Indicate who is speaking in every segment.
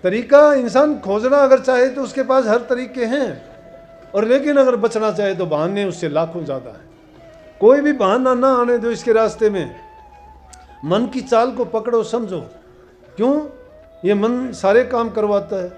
Speaker 1: तरीका इंसान खोजना अगर चाहे तो उसके पास हर तरीके हैं, और लेकिन अगर बचना चाहे तो बहाने उससे लाखों ज़्यादा है। कोई भी बहाना ना आने दो इसके रास्ते में। मन की चाल को पकड़ो, समझो क्यों ये मन सारे काम करवाता है।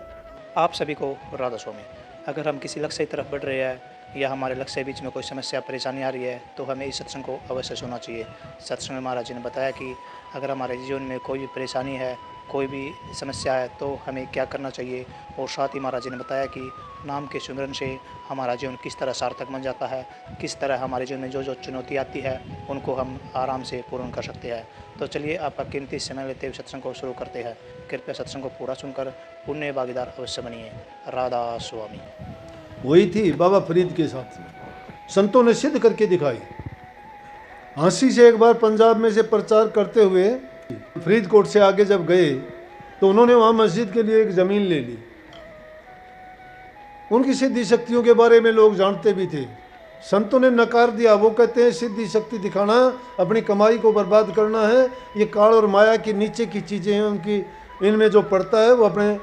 Speaker 2: आप सभी को राधा स्वामी। अगर हम किसी लक्ष्य की तरफ बढ़ रहे हैं या हमारे लक्ष्य के बीच में कोई समस्या परेशानी आ रही है तो हमें इस सत्संग को अवश्य सुनना चाहिए। सत्संग में महाराज जी ने बताया कि अगर हमारे जीवन में कोई भी परेशानी है, कोई भी समस्या है तो हमें क्या करना चाहिए, और साथ ही महाराज जी ने बताया कि नाम के सुमिरन से हमारा जीवन किस तरह सार्थक बन जाता है, किस तरह हमारे जीवन में जो जो चुनौती आती है उनको हम आराम से पूर्ण कर सकते हैं। तो चलिए आपका कीमती समय लेते हुए सत्संग को शुरू करते हैं। कृपया सत्संग को पूरा सुनकर पुण्य भागीदार अवश्य बनिए। राधा स्वामी।
Speaker 1: वही थी बाबा फरीद के साथ में, संतों ने सिद्ध करके दिखाई। हाँसी से एक बार पंजाब में से प्रचार करते हुए फरीदकोट से आगे जब गए तो उन्होंने वहाँ मस्जिद के लिए एक ज़मीन ले ली। उनकी सिद्धि शक्तियों के बारे में लोग जानते भी थे। संतों ने नकार दिया। वो कहते हैं सिद्धि शक्ति दिखाना अपनी कमाई को बर्बाद करना है, ये काल और माया की नीचे की चीज़ें हैं, उनकी इनमें जो पड़ता है वो अपने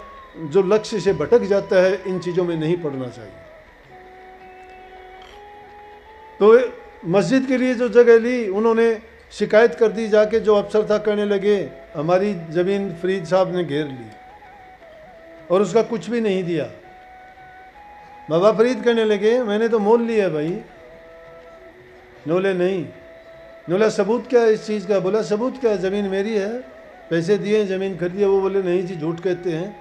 Speaker 1: जो लक्ष्य से भटक जाता है, इन चीज़ों में नहीं पड़ना चाहिए। तो मस्जिद के लिए जो जगह ली उन्होंने शिकायत कर दी जाके। जो अफसर था कहने लगे हमारी ज़मीन फरीद साहब ने घेर ली और उसका कुछ भी नहीं दिया। बाबा फरीद कहने लगे मैंने तो मोल लिया भाई। बोले नहीं। बोला सबूत क्या है इस चीज़ का? बोला सबूत क्या है, ज़मीन मेरी है, पैसे दिए ज़मीन खरीदी है। वो बोले नहीं जी झूठ कहते हैं।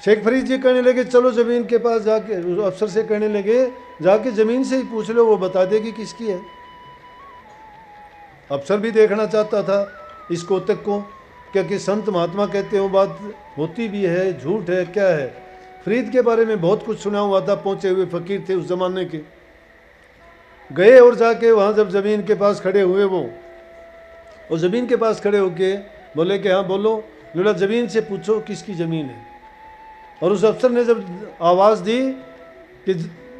Speaker 1: शेख फरीद जी कहने लगे चलो ज़मीन के पास जाके, उस अफसर से कहने लगे जाके ज़मीन से ही पूछ लो, वो बता देगी किसकी है। अफसर भी देखना चाहता था इस कोतक को, क्योंकि संत महात्मा कहते हो बात होती भी है, झूठ है, क्या है। फरीद के बारे में बहुत कुछ सुना हुआ था, पहुँचे हुए फ़कीर थे उस ज़माने के। गए और जाके वहाँ जब ज़मीन के पास खड़े हुए वो ज़मीन के पास खड़े होके बोले कि हाँ बोलो। बोला ज़मीन से पूछो किसकी ज़मीन है। और उस अफसर ने जब आवाज़ दी कि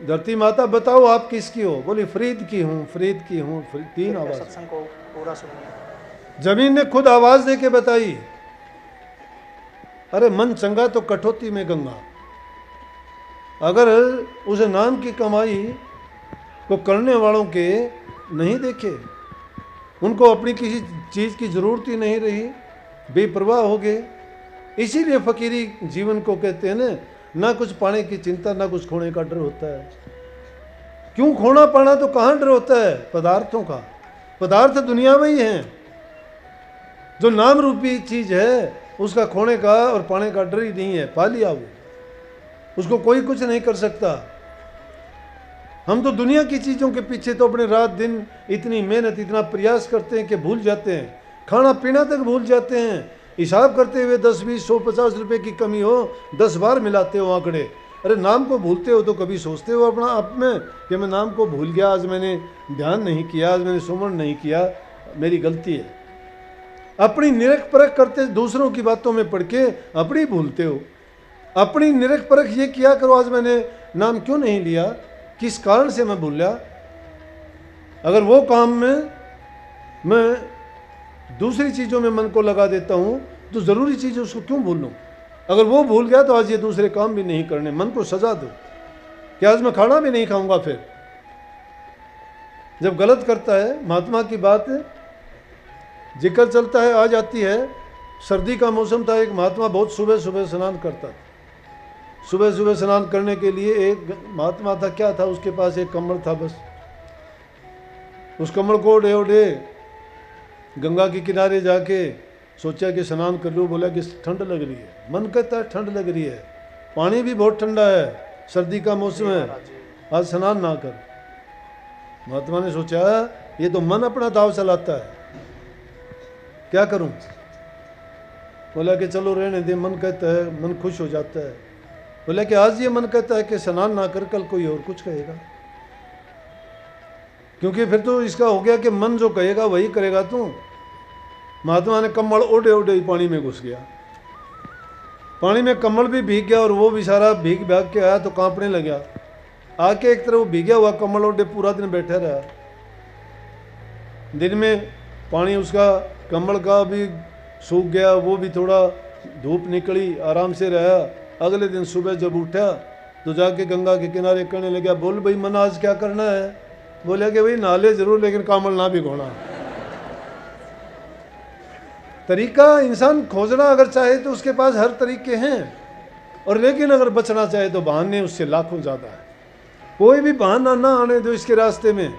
Speaker 1: धरती माता बताओ आप किसकी हो, बोली फरीद की हूँ, फरीद की हूँ। तीन आवाज़।
Speaker 2: सत्संग को पूरा सुनिए।
Speaker 1: ज़मीन ने खुद आवाज़ दे के बताई। अरे मन चंगा तो कठौती में गंगा। अगर उस नाम की कमाई को करने वालों के नहीं देखे, उनको अपनी किसी चीज़ की ज़रूरत ही नहीं रही, बेपरवाह हो गए। इसीलिए फ़कीरी जीवन को कहते हैं ना कुछ पाने की चिंता, ना कुछ खोने का डर होता है। क्यों खोना पाना तो कहाँ डर होता है? पदार्थों का। पदार्थ दुनिया में ही हैं। जो नाम रूपी चीज़ है उसका खोने का और पाने का डर ही नहीं है। पा लिया वो, उसको कोई कुछ नहीं कर सकता। हम तो दुनिया की चीज़ों के पीछे तो अपने रात दिन इतनी मेहनत, इतना प्रयास करते हैं कि भूल जाते हैं। खाना पीना तक भूल जाते हैं। हिसाब करते हुए 10, 20, 100, 50 रुपए की कमी हो 10 बार मिलाते हो आंकड़े। अरे नाम को भूलते हो तो कभी सोचते हो अपना आप में कि मैं नाम को भूल गया, आज मैंने ध्यान नहीं किया, आज मैंने सुमरण नहीं किया, मेरी गलती है। अपनी निरख परख करते दूसरों की बातों में पढ़ के अपनी भूलते हो। अपनी निरख परख ये किया करो, आज मैंने नाम क्यों नहीं लिया, किस कारण से मैं भूल गया। अगर वो काम में मैं दूसरी चीज़ों में मन को लगा देता हूँ तो ज़रूरी चीज़ उसको क्यों भूल लूँ। अगर वो भूल गया तो आज ये दूसरे काम भी नहीं करने। मन को सजा दो कि आज मैं खाना भी नहीं खाऊंगा। फिर जब गलत करता है, महात्मा की बात जिक्र चलता है, आ जाती है। सर्दी का मौसम था, एक महात्मा बहुत सुबह सुबह स्नान करता था। सुबह सुबह स्नान करने के लिए एक महात्मा था, क्या था उसके पास, एक कमल था बस। उस कमल को ओढ़े ओढ़े गंगा के किनारे जाके सोचा कि स्नान कर लूँ। बोला कि ठंड लग रही है। मन कहता है ठंड लग रही है, पानी भी बहुत ठंडा है, सर्दी का मौसम है, आज स्नान ना कर। महात्मा ने सोचा ये तो मन अपना दाव चलाता है, क्या करूं। बोला कि चलो रहने दे, मन कहता है, मन खुश हो जाता है। बोला कि आज ये मन कहता है कि स्नान ना कर, कल कोई और कुछ कहेगा, क्योंकि फिर तो इसका हो गया कि मन जो कहेगा वही करेगा तू। महात्मा ने कम्बल ओढ़े ओढ़े पानी में घुस गया। पानी में कम्बल भी भीग गया और वो भी सारा भीग भाग के आया तो कांपने लगा। आके एक तरफ भीगा हुआ कम्बल ओढ़े पूरा दिन बैठा रहा। दिन में पानी उसका कम्बल का भी सूख गया, वो भी थोड़ा धूप निकली, आराम से रहा। अगले दिन सुबह जब उठा तो जाके गंगा के किनारे कहने लगा, बोल भाई मन आज क्या करना है? बोला कि भाई नाले जरूर, लेकिन कामल ना भी घोड़ा। तरीका इंसान खोजना अगर चाहे तो उसके पास हर तरीके हैं, और लेकिन अगर बचना चाहे तो बहाने उससे लाखों ज़्यादा है। कोई भी बहाना ना आने दो इसके रास्ते में।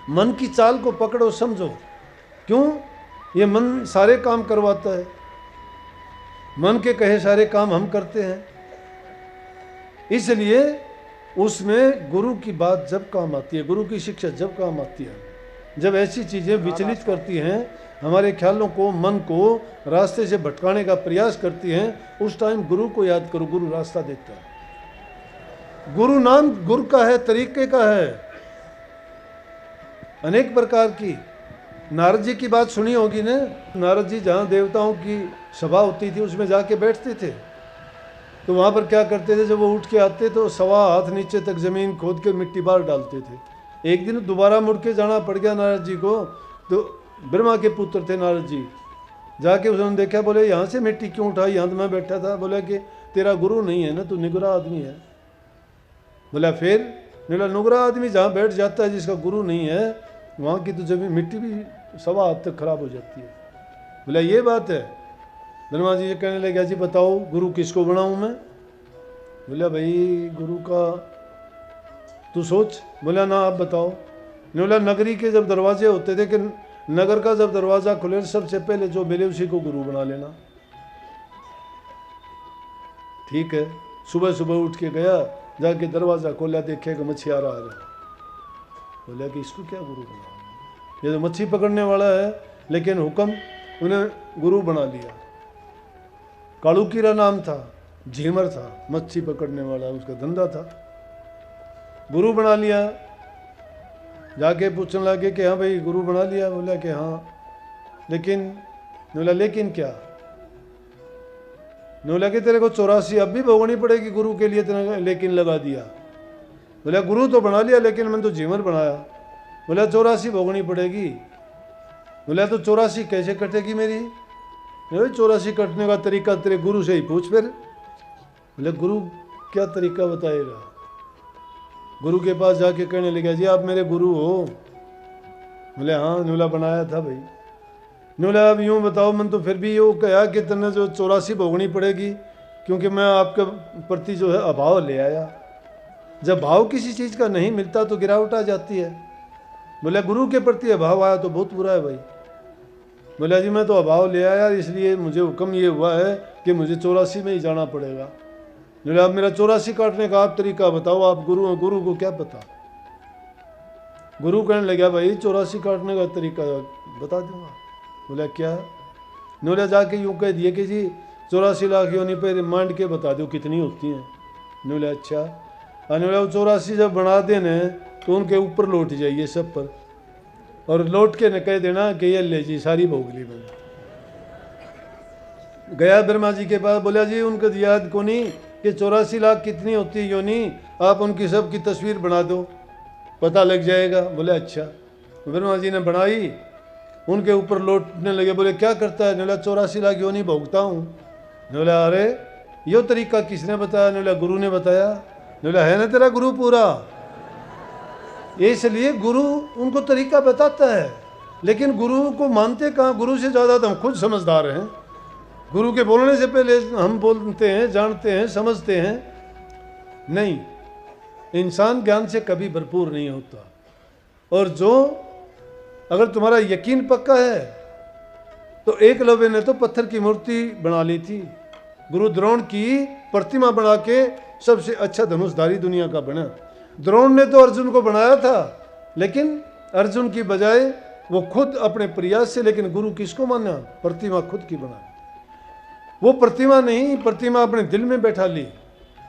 Speaker 1: मन की चाल को पकड़ो, समझो। क्यों? ये मन सारे काम करवाता है, मन के कहे सारे काम हम करते हैं। इसलिए उसमें गुरु की बात जब काम आती है, गुरु की शिक्षा जब काम आती है, जब ऐसी चीज़ें विचलित करती हैं, हमारे ख्यालों को, मन को रास्ते से भटकाने का प्रयास करती हैं, उस टाइम गुरु को याद करो। गुरु रास्ता देता है। गुरु नाम गुरु का है, तरीके का है, अनेक प्रकार की। नारद जी की बात सुनी होगी ना। नारद जी जहाँ देवताओं की सभा होती थी उसमें जाके बैठते थे, तो वहाँ पर क्या करते थे, जब वो उठ के आते तो 1.25 हाथ नीचे तक जमीन खोद के मिट्टी बाहर डालते थे। एक दिन दोबारा मुड़ के जाना पड़ गया नारद जी को, तो ब्रह्मा के पुत्र थे नारद जी, जाके उन्होंने देखा, बोले यहाँ से मिट्टी क्यों उठाई? यहाँ तो मैं बैठा था। बोला कि तेरा गुरु नहीं है ना, तू निगुरा आदमी है। बोला फिर? बोला नुगरा आदमी जहाँ बैठ जाता है, जिसका गुरु नहीं है, वहाँ की तो जमीन मिट्टी भी 1.25 हाथ तक खराब हो जाती है। बोला ये बात है। ब्रह्मा जी कहने लगे, जी बताओ गुरु किसको बनाऊँ मैं? बोला भाई गुरु का तू सोच। बोला ना आप बताओ। बोला नगरी के जब दरवाजे होते थे, कि नगर का जब दरवाज़ा खुले सबसे पहले जो मिले उसी को गुरु बना लेना। ठीक है। सुबह सुबह उठ के गया, जाके दरवाज़ा खोला, देखेगा मछियारा आ रहा है। बोला कि इसको क्या गुरु बना? ये तो मच्छी पकड़ने वाला है, लेकिन हुक्म उन्हें गुरु बना लिया। कालू कीरा नाम था, झीमर था, मच्छी पकड़ने वाला, उसका धंधा था। गुरु बना लिया। जाके पूछने लगे कि हाँ भाई गुरु बना लिया? बोला कि हाँ। लेकिन बोला लेकिन क्या? बोला कि तेरे को 84 अब भी भोगनी पड़ेगी गुरु के लिए, तेरे लेकिन लगा दिया। बोला गुरु तो बना लिया, लेकिन मैंने तो झीमर बनाया। बोला 84 भोगनी पड़ेगी। बोला तो 84 कैसे कटेगी मेरी? 84 कटने का तरीका तेरे गुरु से ही पूछ फिर। बोले गुरु क्या तरीका बताएगा? गुरु के पास जाके कहने लगा, जी आप मेरे गुरु हो? बोले हाँ। बोला बनाया था भाई। बोला अब यूँ बताओ, मन तो फिर भी यूँ कहा कि तेने जो 84 भोगनी पड़ेगी, क्योंकि मैं आपके प्रति जो है अभाव ले आया। जब भाव किसी चीज़ का नहीं मिलता तो गिरावट आ जाती है। बोला गुरु के प्रति अभाव आया तो बहुत बुरा है भाई। बोला जी मैं तो अभाव ले आया, इसलिए मुझे हुक्म ये हुआ है कि मुझे 84 में ही जाना पड़ेगा। बोला आप मेरा 84 काटने का आप तरीका बताओ, आप गुरु हो, गुरु को क्या पता? गुरु कहने लगा भाई 84 काटने का तरीका बता दूंगा। बोला क्या? बोला जाके यूँ कह दिए कि जी 84 लाख योनि पर मांड के बता दो कितनी होती हैं। बोला अच्छा। बोला 84 जब बना देने तो उनके ऊपर लौट जाइए सब पर, और लौट के न कह देना कि ये ले जी सारी भोग ली मैंने। गया ब्रह्मा जी के पास, बोला जी उनको याद को नहीं कि 84 लाख कितनी होती है योनि, आप उनकी सब की तस्वीर बना दो, पता लग जाएगा। बोले अच्छा। ब्रह्मा जी ने बनाई, उनके ऊपर लौटने लगे। बोले क्या करता है? बोला 84 लाख योनि भोगता हूँ। बोला अरे यो तरीका किसने बताया? बोला गुरु ने बताया। बोला है ना तेरा गुरु पूरा? इसलिए गुरु उनको तरीका बताता है, लेकिन गुरु को मानते कहाँ? गुरु से ज़्यादा तो हम खुद समझदार हैं। गुरु के बोलने से पहले हम बोलते हैं, जानते हैं, समझते हैं। नहीं, इंसान ज्ञान से कभी भरपूर नहीं होता। और जो अगर तुम्हारा यकीन पक्का है तो एकलव्य ने तो पत्थर की मूर्ति बना ली थी। गुरु द्रोण की प्रतिमा बना के सबसे अच्छा धनुषधारी दुनिया का बना। द्रोण ने तो अर्जुन को बनाया था, लेकिन अर्जुन की बजाय वो खुद अपने प्रयास से, लेकिन गुरु किसको माना? प्रतिमा खुद की बना। वो प्रतिमा नहीं, प्रतिमा अपने दिल में बैठा ली।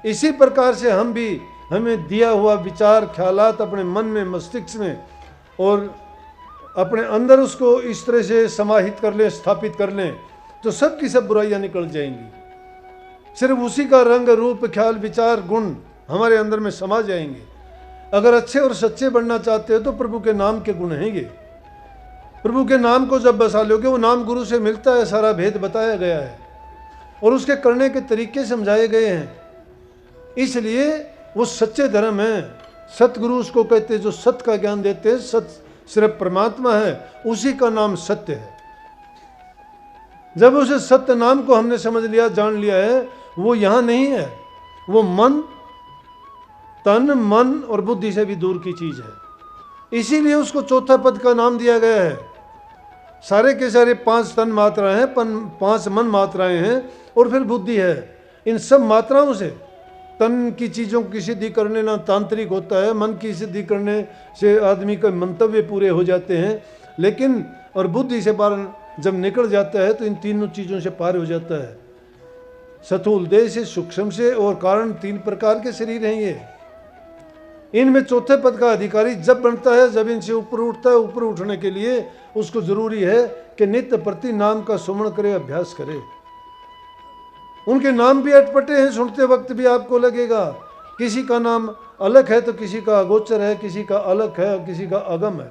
Speaker 1: इसी प्रकार से हम भी, हमें दिया हुआ विचार ख्यालात अपने मन में, मस्तिष्क में, और अपने अंदर उसको इस तरह से समाहित कर लें, स्थापित कर लें, तो सब की सब बुराइयां निकल जाएंगी। सिर्फ उसी का रंग, रूप, ख्याल, विचार, गुण हमारे अंदर में समा जाएंगे। अगर अच्छे और सच्चे बनना चाहते हो तो प्रभु के नाम के गुण हैं ये। प्रभु के नाम को जब बसा लोगे, वो नाम गुरु से मिलता है, सारा भेद बताया गया है। और उसके करने के तरीके समझाए गए हैं। इसलिए वो सच्चे धर्म है। सतगुरु उसको कहते हैं जो सत्य का ज्ञान देते हैं। सत्य सिर्फ परमात्मा है, उसी का नाम सत्य है। जब उसे सत्य नाम को हमने समझ लिया, जान लिया है, वो यहाँ नहीं है, वो मन, तन, मन और बुद्धि से भी दूर की चीज है। इसीलिए उसको चौथा पद का नाम दिया गया है। सारे के सारे 5 तन मात्राएं हैं, 5 मन मात्राएं हैं और फिर बुद्धि है। इन सब मात्राओं से तन की चीज़ों की सिद्धि करने ना तांत्रिक होता है, मन की सिद्धि करने से आदमी का मंतव्य पूरे हो जाते हैं, लेकिन और बुद्धि से पार जब निकल जाता है तो इन तीनों चीज़ों से पार हो जाता है। स्थूल देह से, सूक्ष्म से और कारण 3 प्रकार के शरीर हैं ये। इनमें चौथे पद का अधिकारी जब बनता है, जब इनसे ऊपर उठता है। ऊपर उठने के लिए उसको जरूरी है कि नित्य प्रति नाम का सुमरण करे, अभ्यास करे। उनके नाम भी अटपटे हैं, सुनते वक्त भी आपको लगेगा किसी का नाम अलग है तो किसी का अगोचर है, किसी का अलग है और किसी का अगम है।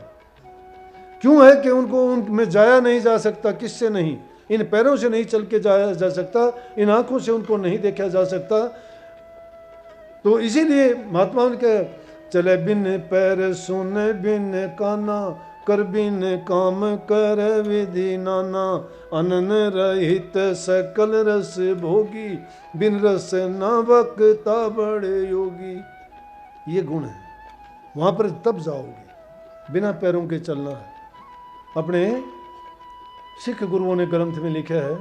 Speaker 1: क्यों है कि उनको उनमें जाया नहीं जा सकता। किससे नहीं? इन पैरों से नहीं चल के जाया जा सकता, इन आंखों से उनको नहीं देखा जा सकता। तो इसीलिए महात्माओं के चले बिन पैर, सुने बिन काना, कर बिन काम कर विधि नाना, अनन रहित सकल रस भोगी, बिन रस न वक्ता बड़े योगी। ये गुण है, वहां पर तब जाओगे। बिना पैरों के चलना है। अपने सिख गुरुओं ने ग्रंथ में लिखा है,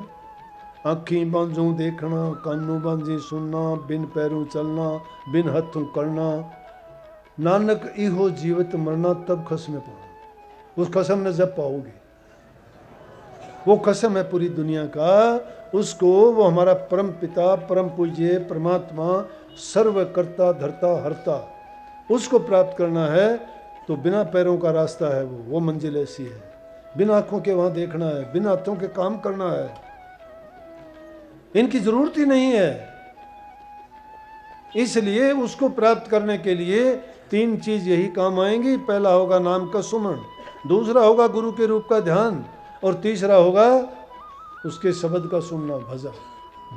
Speaker 1: आँखी बांझों देखना, कानों बांझी सुनना, बिन पैरों चलना, बिन हथों करना, नानक इहो जीवित मरना, तब खस्म पाओ। उस कसम में जब पाओगे, वो कसम है पूरी दुनिया का, उसको वो हमारा परम पिता, परम पूज्य परमात्मा, सर्वकर्ता धर्ता हरता, उसको प्राप्त करना है। तो बिना पैरों का रास्ता है वो मंजिल ऐसी है। बिना आंखों के वहां देखना है, बिना हाथों के काम करना है। इनकी जरूरत ही नहीं है। इसलिए उसको प्राप्त करने के लिए 3 चीज यही काम आएंगी। पहला होगा नाम का सुमरण, दूसरा होगा गुरु के रूप का ध्यान, और तीसरा होगा उसके शब्द का सुनना, भजन।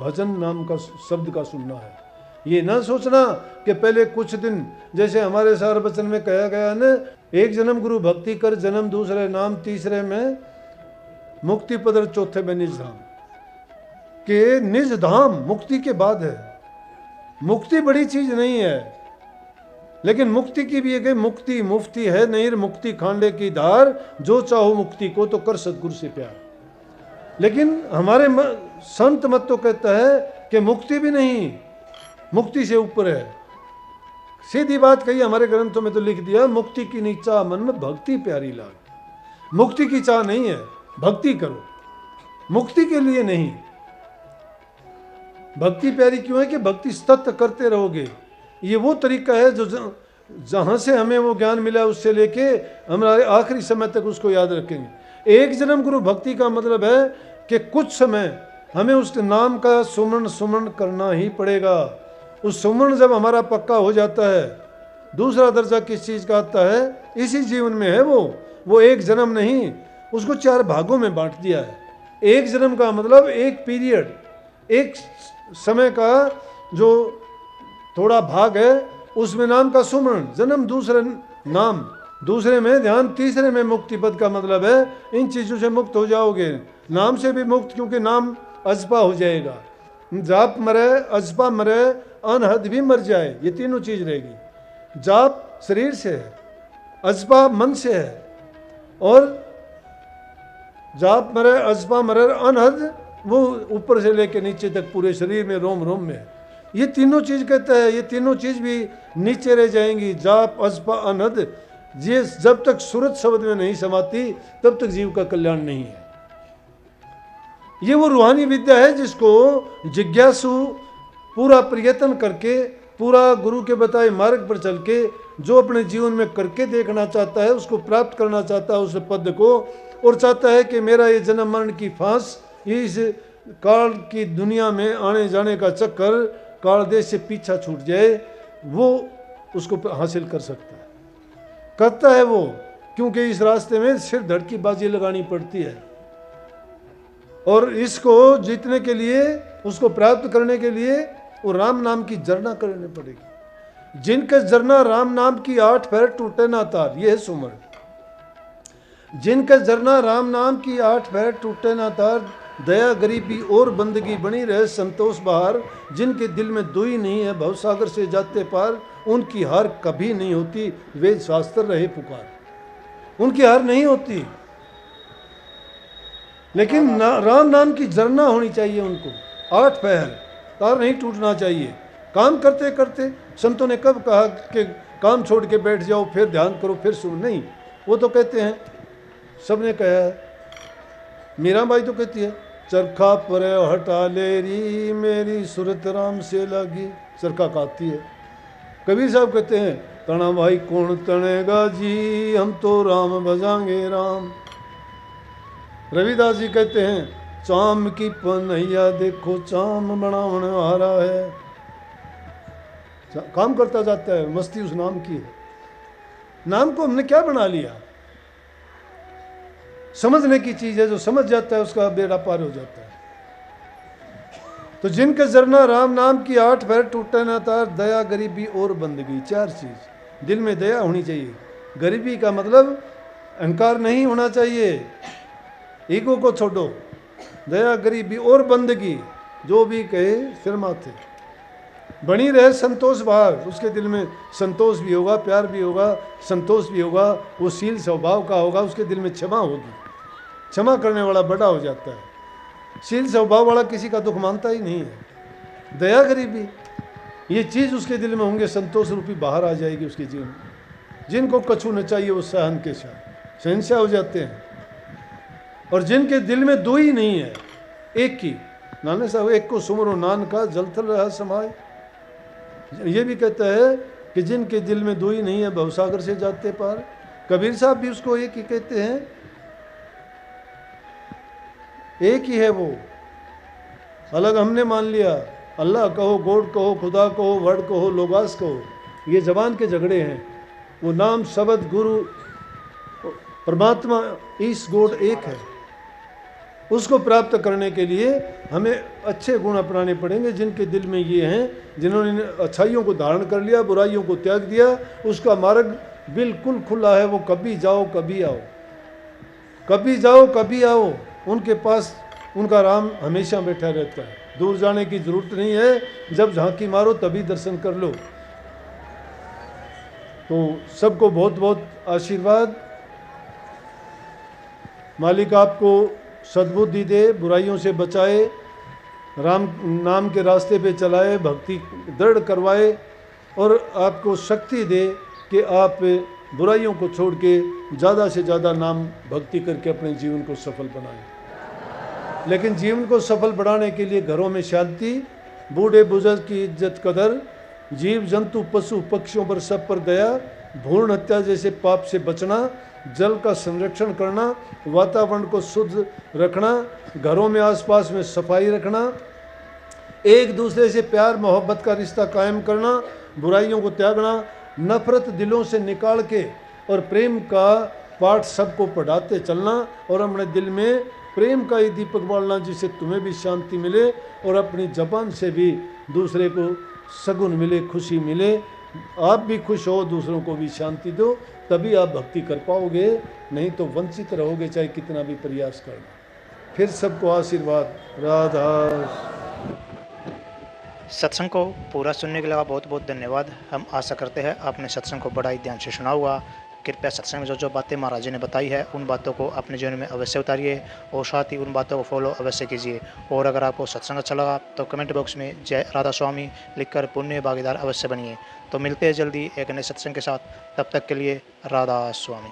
Speaker 1: भजन नाम का शब्द का सुनना है। ये ना सोचना कि पहले कुछ दिन, जैसे हमारे सार वचन में कहा गया ना, 1 जन्म गुरु भक्ति कर, जन्म दूसरे नाम, तीसरे में मुक्ति पदर, चौथे में निज धाम। के निज धाम मुक्ति के बाद है। मुक्ति बड़ी चीज नहीं है, लेकिन मुक्ति की भी एक मुक्ति मुफ्ती है नहीं, मुक्ति खांडे की धार, जो चाहो मुक्ति को तो कर सतगुरु से प्यार। लेकिन हमारे संत मत तो कहता है कि मुक्ति भी नहीं, मुक्ति से ऊपर है। सीधी बात कही हमारे ग्रंथों में तो लिख दिया, मुक्ति की नीचा मन में भक्ति प्यारी लाग। मुक्ति की चाह नहीं है, भक्ति करो, मुक्ति के लिए नहीं। भक्ति प्यारी क्यों है कि भक्ति सतत करते रहोगे। ये वो तरीका है जो जहाँ से हमें वो ज्ञान मिला उससे लेके हमारे आखिरी समय तक उसको याद रखेंगे। 1 जन्म गुरु भक्ति का मतलब है कि कुछ समय हमें उसके नाम का सुमरण करना ही पड़ेगा। उस सुमरण जब हमारा पक्का हो जाता है, दूसरा दर्जा किस चीज़ का आता है? इसी जीवन में है वो 1 जन्म नहीं, उसको 4 भागों में बांट दिया है। 1 जन्म का मतलब एक पीरियड, एक समय का जो थोड़ा भाग है, उसमें नाम का सुमरण, जन्म दूसरे नाम, दूसरे में ध्यान, तीसरे में मुक्ति पद का मतलब है इन चीज़ों से मुक्त हो जाओगे। नाम से भी मुक्त, क्योंकि नाम अजपा हो जाएगा। जाप मरे, अजपा मरे, अनहद भी मर जाए, ये तीनों चीज रहेगी। जाप शरीर से है, अजपा मन से है, और जाप मरे, अजपा मरे, अनहद वो ऊपर से लेके नीचे तक पूरे शरीर में, रोम रोम में। ये तीनों चीज कहता है, ये तीनों चीज भी नीचे रह जाएंगी। जाप, अजपा, अनहद, ये जब तक सूरत शब्द में नहीं समाती तब तक जीव का कल्याण नहीं है। ये वो रूहानी विद्या है जिसको जिज्ञासु पूरा प्रयत्न करके, पूरा गुरु के बताए मार्ग पर चल के, जो अपने जीवन में करके देखना चाहता है, उसको प्राप्त करना चाहता है उस पद को, और चाहता है कि मेरा ये जन्म मरण की फांस, ये इस काल की दुनिया में आने जाने का चक्कर, काल देश से पीछा छूट जाए, वो उसको हासिल कर सकता है, करता है वो। क्योंकि इस रास्ते में सिर धड़ की बाजी लगानी पड़ती है। और इसको जीतने के लिए, उसको प्राप्त करने के लिए वो राम नाम की जरना करनी पड़ेगी। जिनके जरना राम नाम की 8 पैर टूटे ना तार, ये है सुमर। जिनके जरना राम नाम की 8 पैर टूटे ना तार, दया गरीबी और बंदगी बनी रहे संतोष बहार। जिनके दिल में दुई नहीं है भवसागर से जाते पार, उनकी हार कभी नहीं होती वेद शास्त्र रहे पुकार। उनकी हार नहीं होती, लेकिन राम नाम की जरना होनी चाहिए उनको। 8 पैर, तार नहीं टूटना चाहिए। काम करते करते, संतों ने कब कहा कि काम छोड़ के बैठ जाओ फिर ध्यान करो फिर सुन, नहीं। वो तो कहते हैं, सबने कहा है, मीराबाई तो कहती है, चरखा पर हटा ले री मेरी सूरत राम से लगी। चरखा काटती है। कबीर साहब कहते हैं, तना भाई कौन तनेगा जी, हम तो राम बजाएंगे राम। रविदास जी कहते हैं, चाम की पनैया देखो चाम बनावन हारा है। काम करता जाता है, मस्ती उस नाम की है। नाम को हमने क्या बना लिया? समझने की चीज है, जो समझ जाता है उसका बेड़ा पार हो जाता है। तो जिनके जरना राम नाम की 8 पैर टूटे ना तार, दया गरीबी और बंदगी, 4 चीज। दिल में दया होनी चाहिए। गरीबी का मतलब अहंकार नहीं होना चाहिए, ईगो को छोड़ो। दया गरीबी और बंदगी, जो भी कहे सिर माथे। बनी रहे संतोष भाव, उसके दिल में संतोष भी होगा, प्यार भी होगा, संतोष भी होगा, वो शील स्वभाव का होगा। उसके दिल में क्षमा होगी, क्षमा करने वाला बड़ा हो जाता है। शील स्वभाव वाला किसी का दुख मानता ही नहीं है। दया गरीबी, ये चीज़ उसके दिल में होंगे, संतोष रूपी बाहर आ जाएगी उसके जीवन में। जिनको कछु न चाहिए वो सहन के साथ शहंशाह हो जाते हैं। और जिनके दिल में दो ही नहीं है, एक की, नाने साहब एक को सुमरो नान का जलथल रहा समाय। ये भी कहता है कि जिनके दिल में दो ही नहीं है भवसागर से जाते पार। कबीर साहब भी उसको एक ही कहते हैं, एक ही है वो, अलग हमने मान लिया। अल्लाह कहो, गॉड कहो, खुदा कहो, वर्ड कहो, लोगास कहो, ये जबान के झगड़े हैं। वो नाम, शब्द, गुरु, परमात्मा, ईश, गॉड एक है। उसको प्राप्त करने के लिए हमें अच्छे गुण अपनाने पड़ेंगे। जिनके दिल में ये हैं, जिन्होंने अच्छाइयों को धारण कर लिया, बुराइयों को त्याग दिया, उसका मार्ग बिल्कुल खुला है। वो कभी जाओ कभी आओ, कभी जाओ कभी आओ, उनके पास उनका राम हमेशा बैठा रहता है। दूर जाने की जरूरत नहीं है, जब झांकी मारो तभी दर्शन कर लो। तो सबको बहुत बहुत आशीर्वाद। मालिक आपको सद्बुद्धि दे, बुराइयों से बचाए, राम नाम के रास्ते पे चलाए, भक्ति दृढ़ करवाए, और आपको शक्ति दे कि आप बुराइयों को छोड़ के ज़्यादा से ज़्यादा नाम भक्ति करके अपने जीवन को सफल बनाएं। लेकिन जीवन को सफल बनाने के लिए घरों में शांति, बूढ़े बुजुर्ग की इज्जत कदर, जीव जंतु पशु पक्षियों पर सब पर दया, भ्रूण हत्या जैसे पाप से बचना, जल का संरक्षण करना, वातावरण को शुद्ध रखना, घरों में आसपास में सफाई रखना, एक दूसरे से प्यार मोहब्बत का रिश्ता कायम करना, बुराइयों को त्यागना, नफरत दिलों से निकाल के और प्रेम का पाठ सबको पढ़ाते चलना, और अपने दिल में प्रेम का ही दीपक बालना, जिससे तुम्हें भी शांति मिले और अपनी जबान से भी दूसरे को सगुन मिले, खुशी मिले। आप भी खुश हो, दूसरों को भी शांति दो, तभी आप भक्ति कर पाओगे, नहीं तो वंचित रहोगे चाहे कितना भी प्रयास करना। फिर सबको आशीर्वाद। राधा।
Speaker 2: सत्संग को पूरा सुनने के लिए बहुत बहुत धन्यवाद। हम आशा करते हैं आपने सत्संग को बड़ा ही ध्यान से सुना हुआ। कृपया सत्संग में जो बातें महाराज जी ने बताई है, उन बातों को अपने जीवन में अवश्य उतारिए और साथ ही उन बातों को फॉलो अवश्य कीजिए। और अगर आपको सत्संग अच्छा लगा तो कमेंट बॉक्स में जय राधा स्वामी लिखकर पुण्य भागीदार अवश्य बनिए। तो मिलते हैं जल्दी एक नए सत्संग के साथ, तब तक के लिए राधा स्वामी।